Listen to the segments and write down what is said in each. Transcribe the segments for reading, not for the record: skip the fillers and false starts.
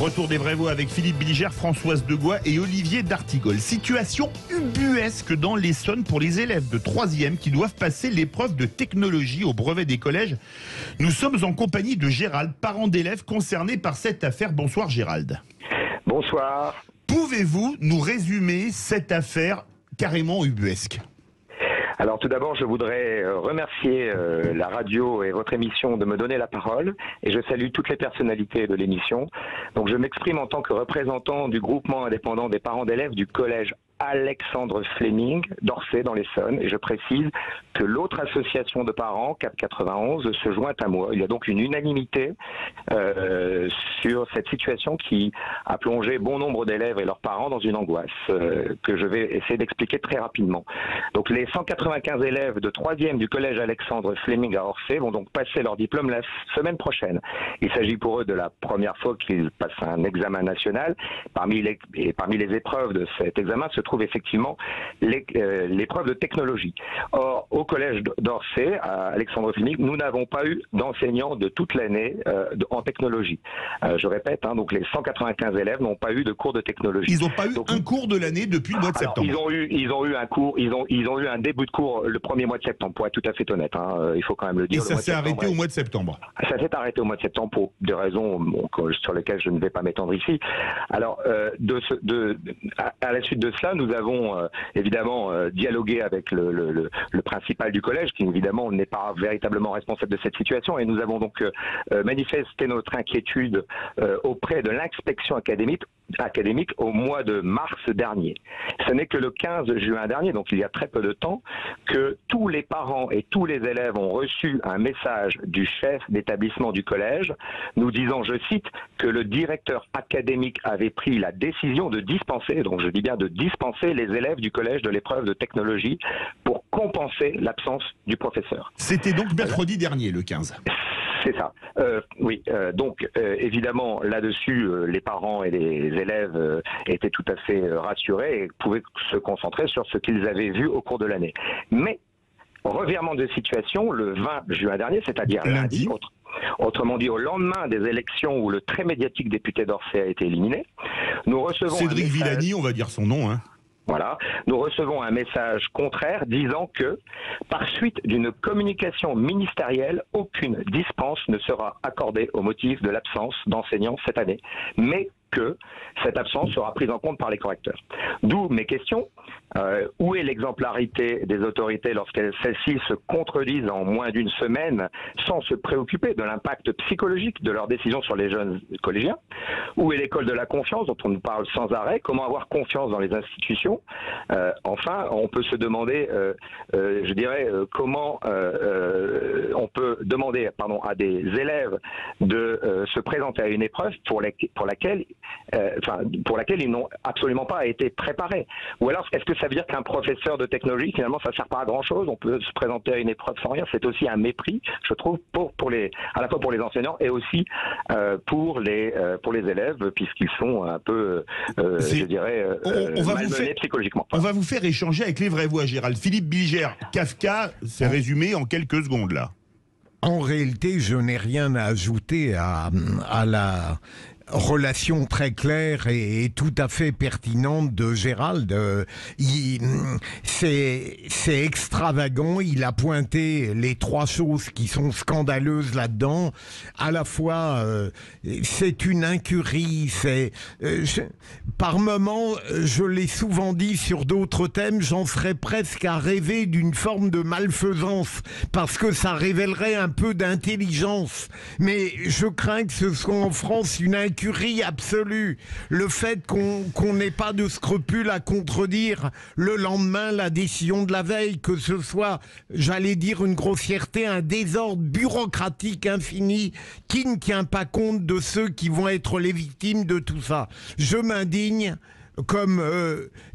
Retour des vrais voix avec Philippe Bilger, Françoise Degois et Olivier d'Artigol. Situation ubuesque dans l'Essonne pour les élèves de 3e qui doivent passer l'épreuve de technologie au brevet des collèges. Nous sommes en compagnie de Gérald, parent d'élèves concernés par cette affaire. Bonsoir Gérald. Bonsoir. Pouvez-vous nous résumer cette affaire carrément ubuesque ? Alors tout d'abord, je voudrais remercier la radio et votre émission de me donner la parole et je salue toutes les personnalités de l'émission. Donc je m'exprime en tant que représentant du groupement indépendant des parents d'élèves du collège Alexandre Fleming d'Orsay dans l'Essonne et je précise que l'autre association de parents, CAP 91, se joint à moi. Il y a donc une unanimité sur cette situation qui a plongé bon nombre d'élèves et leurs parents dans une angoisse que je vais essayer d'expliquer très rapidement. Donc les 195 élèves de 3e du collège Alexandre Fleming à Orsay vont donc passer leur diplôme la semaine prochaine. Il s'agit pour eux de la première fois qu'ils passent un examen national. Parmi les épreuves de cet examen se trouve effectivement l'épreuve de technologie. Or, au collège d'Orsay, à Alexandre Fleming, nous n'avons pas eu d'enseignants de toute l'année en technologie. Je répète, donc les 195 élèves n'ont pas eu de cours de technologie. Ils n'ont pas eu un cours de l'année depuis le mois de septembre. Ils ont eu un cours, ils ont eu un début de cours le premier mois de septembre, pour être tout à fait honnête. Il faut quand même le dire. Et ça s'est arrêté au mois de septembre. Ça s'est arrêté au mois de septembre pour des raisons sur lesquelles je ne vais pas m'étendre ici. Alors, à la suite de cela, nous avons évidemment dialogué avec le principal du collège, qui évidemment n'est pas véritablement responsable de cette situation, et nous avons donc manifesté notre inquiétude auprès de l'inspection académique au mois de mars dernier. Ce n'est que le 15 juin dernier, donc il y a très peu de temps, que tous les parents et tous les élèves ont reçu un message du chef d'établissement du collège nous disant, je cite, que le directeur académique avait pris la décision de dispenser, donc je dis bien de dispenser les élèves du collège de l'épreuve de technologie pour compenser l'absence du professeur. C'était donc mercredi dernier, le 15. C'est ça. Oui. Donc, évidemment, là-dessus, les parents et les élèves étaient tout à fait rassurés et pouvaient se concentrer sur ce qu'ils avaient vu au cours de l'année. Mais, revirement de situation, le 20 juin dernier, c'est-à-dire lundi, autrement dit au lendemain des élections où le très médiatique député d'Orsay a été éliminé, nous recevons Cédric Villani, on va dire son nom, Voilà, nous recevons un message contraire disant que, par suite d'une communication ministérielle, aucune dispense ne sera accordée au motif de l'absence d'enseignants cette année, mais que cette absence sera prise en compte par les correcteurs. D'où mes questions. Où est l'exemplarité des autorités lorsque celles-ci se contredisent en moins d'une semaine sans se préoccuper de l'impact psychologique de leurs décisions sur les jeunes collégiens? Où est l'école de la confiance dont on nous parle sans arrêt? Comment avoir confiance dans les institutions? Enfin, on peut se demander, je dirais, comment on peut demander à des élèves de se présenter à une épreuve pour laquelle ils n'ont absolument pas été préparés. Ou alors, est-ce que ça veut dire qu'un professeur de technologie, finalement, ça ne sert pas à grand-chose? On peut se présenter à une épreuve sans rien. C'est aussi un mépris, je trouve, à la fois pour les enseignants et aussi pour les élèves, puisqu'ils sont un peu, je dirais, malmenés psychologiquement. On va vous faire échanger avec les vraies voix, Gérald. Philippe Bilger, Kafka, c'est résumé en quelques secondes, là. En réalité, je n'ai rien à ajouter à la relation très claire et tout à fait pertinente de Gérald. C'est extravagant. Il a pointé les trois choses qui sont scandaleuses là-dedans. À la fois, c'est une incurie. Par moments, je l'ai souvent dit sur d'autres thèmes, j'en serais presque à rêver d'une forme de malfaisance parce que ça révélerait un peu d'intelligence. Mais je crains que ce soit en France une incurie absolue. Le fait qu'on n'ait pas de scrupules à contredire le lendemain la décision de la veille, que ce soit, j'allais dire une grossièreté, un désordre bureaucratique infini qui ne tient pas compte de ceux qui vont être les victimes de tout ça. Je m'indigne comme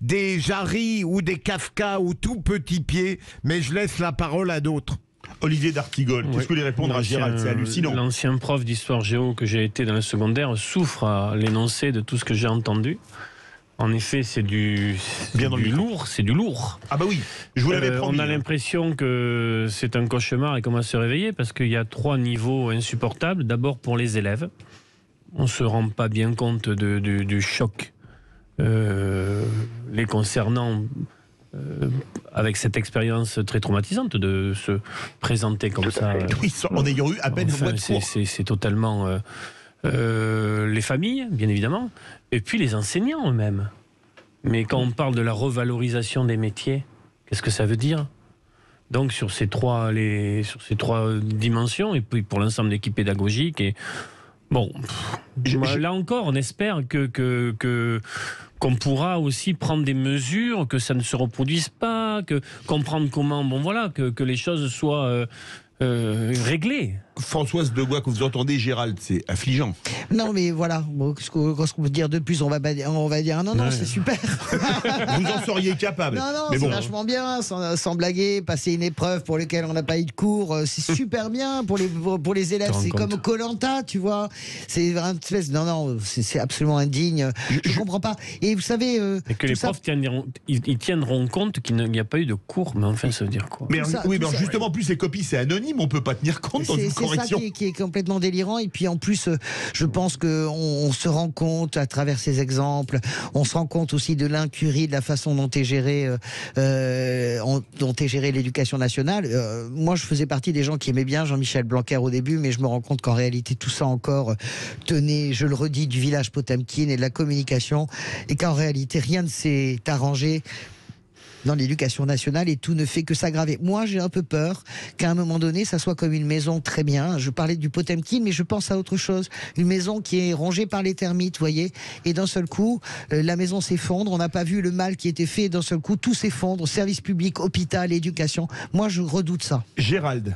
des Jarry ou des Kafka ou tout petit pied, mais je laisse la parole à d'autres. Olivier d'Artigol, qu'est-ce que vous voulez répondre à Gérald? C'est hallucinant. L'ancien prof d'histoire géo que j'ai été dans le secondaire souffre à l'énoncé de tout ce que j'ai entendu. En effet, c'est du lourd, c'est du lourd. Ah bah oui, je vous l'avais promis. On a l'impression que c'est un cauchemar et qu'on va se réveiller parce qu'il y a 3 niveaux insupportables. D'abord pour les élèves. on se rend pas bien compte du choc les concernant avec cette expérience très traumatisante de se présenter comme ça. Oui, en ayant eu à peine un mois de cours. C'est totalement les familles, bien évidemment, et puis les enseignants eux-mêmes. Mais quand on parle de la revalorisation des métiers, qu'est-ce que ça veut dire ? Donc sur ces trois dimensions, et puis pour l'ensemble de l'équipe pédagogique, et bon, là encore, on espère qu'on pourra aussi prendre des mesures, que ça ne se reproduise pas, comprendre comment, que les choses soient réglées. Françoise Degois, que vous entendez, Gérald, c'est affligeant. Non, mais voilà, ce qu'on peut dire de plus, on va dire non, c'est super. Vous en seriez capable. Non, mais c'est bon. vachement bien, sans blaguer, passer une épreuve pour laquelle on n'a pas eu de cours, c'est super bien pour les élèves, c'est comme Koh-Lanta, tu vois. C'est une espèce, non, c'est absolument indigne. Je comprends pas. Et vous savez, et que les profs tiendront compte qu'il n'y a pas eu de cours, mais enfin, ça veut dire quoi ? Mais justement, plus les copies, c'est anonyme, on peut pas tenir compte dans une correction. C'est ça qui est complètement délirant. Et puis en plus, je pense qu'on se rend compte à travers ces exemples, on se rend compte aussi de l'incurie, de la façon dont est gérée l'éducation nationale. Moi, je faisais partie des gens qui aimaient bien Jean-Michel Blanquer au début, mais je me rends compte qu'en réalité, tout ça encore tenait, je le redis, du village Potemkin et de la communication, et qu'en réalité, rien ne s'est arrangé dans l'éducation nationale et tout ne fait que s'aggraver. Moi, j'ai un peu peur qu'à un moment donné, ça soit comme une maison très bien. Je parlais du Potemkin, mais je pense à autre chose. Une maison qui est rongée par les termites, vous voyez, et d'un seul coup, la maison s'effondre. On n'a pas vu le mal qui était fait, et d'un seul coup, tout s'effondre. Service public, hôpital, éducation. Moi, je redoute ça. Gérald.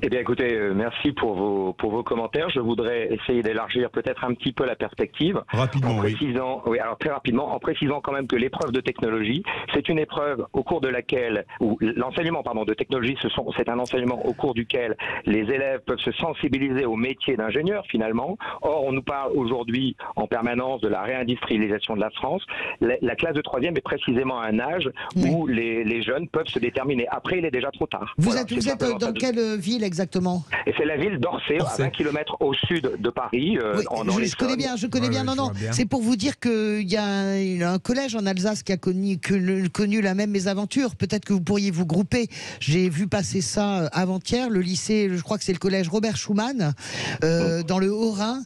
Eh bien, écoutez, merci pour vos commentaires. Je voudrais essayer d'élargir peut-être un petit peu la perspective. Rapidement, alors très rapidement, en précisant quand même que l'épreuve de technologie, c'est une épreuve au cours de laquelle, ou l'enseignement, de technologie, c'est un enseignement au cours duquel les élèves peuvent se sensibiliser au métier d'ingénieur, finalement. Or, on nous parle aujourd'hui en permanence de la réindustrialisation de la France. La classe de 3e est précisément à un âge où les jeunes peuvent se déterminer. Après, il est déjà trop tard. Vous êtes dans quelle ville exactement? Et c'est la ville d'Orsay, à 20 km au sud de Paris. Je connais bien, non. C'est pour vous dire qu'il y a un collège en Alsace qui a connu la même mésaventure. Peut-être que vous pourriez vous grouper. J'ai vu passer ça avant-hier, le lycée, je crois que c'est le collège Robert Schumann, dans le Haut-Rhin,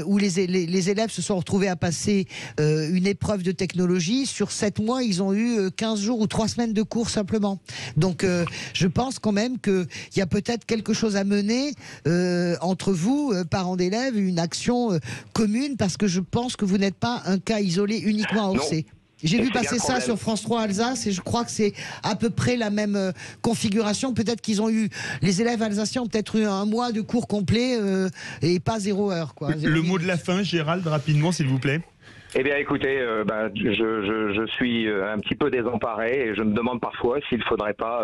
où les élèves se sont retrouvés à passer une épreuve de technologie. Sur 7 mois, ils ont eu 15 jours ou 3 semaines de cours simplement. Donc, je pense quand même qu'il y a peut-être quelque chose à mener entre vous, parents d'élèves, une action commune, parce que je pense que vous n'êtes pas un cas isolé uniquement à Orsay. J'ai vu passer ça sur France 3 Alsace et je crois que c'est à peu près la même configuration. Peut-être qu'ils ont eu, les élèves alsaciens ont peut-être eu un mois de cours complet et pas 0 heure. Le mot de la fin, Gérald, rapidement, s'il vous plaît. Eh bien, écoutez, je suis un petit peu désemparé et je me demande parfois s'il ne faudrait pas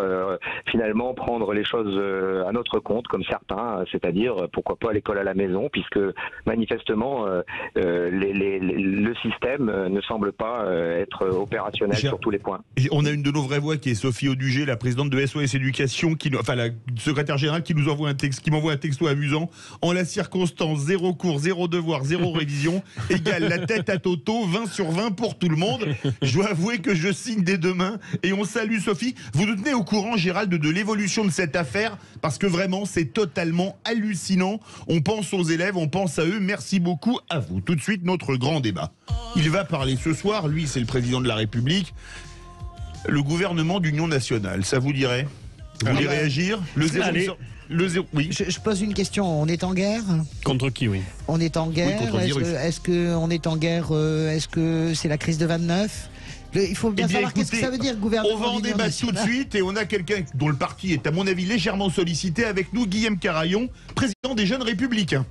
finalement prendre les choses à notre compte, comme certains, c'est-à-dire pourquoi pas l'école à la maison, puisque manifestement le système ne semble pas être opérationnel sur tous les points. On a une de nos vraies voix qui est Sophie Audugé, la présidente de SOS Éducation, la secrétaire générale qui m'envoie un texto amusant. En la circonstance, 0 cours, 0 devoir, 0 révision égale la tête à Toto. 20 sur 20 pour tout le monde. Je dois avouer que je signe dès demain et on salue Sophie. Vous nous tenez au courant, Gérald, de l'évolution de cette affaire parce que vraiment c'est totalement hallucinant. On pense aux élèves, on pense à eux. Merci beaucoup à vous. Tout de suite, notre grand débat. Il va parler ce soir, lui c'est le président de la République, le gouvernement d'union nationale. Ça vous dirait? Vous voulez réagir? Oui. Je pose une question. On est en guerre? Contre qui, oui. On est en guerre. Est-ce qu'on est en guerre? Est-ce que c'est la crise de 29? Il faut bien savoir qu'est-ce que ça veut dire, gouvernement. On va en débattre tout de suite et on a quelqu'un dont le parti est, à mon avis, légèrement sollicité avec nous, Guillaume Carayon, président des Jeunes Républicains.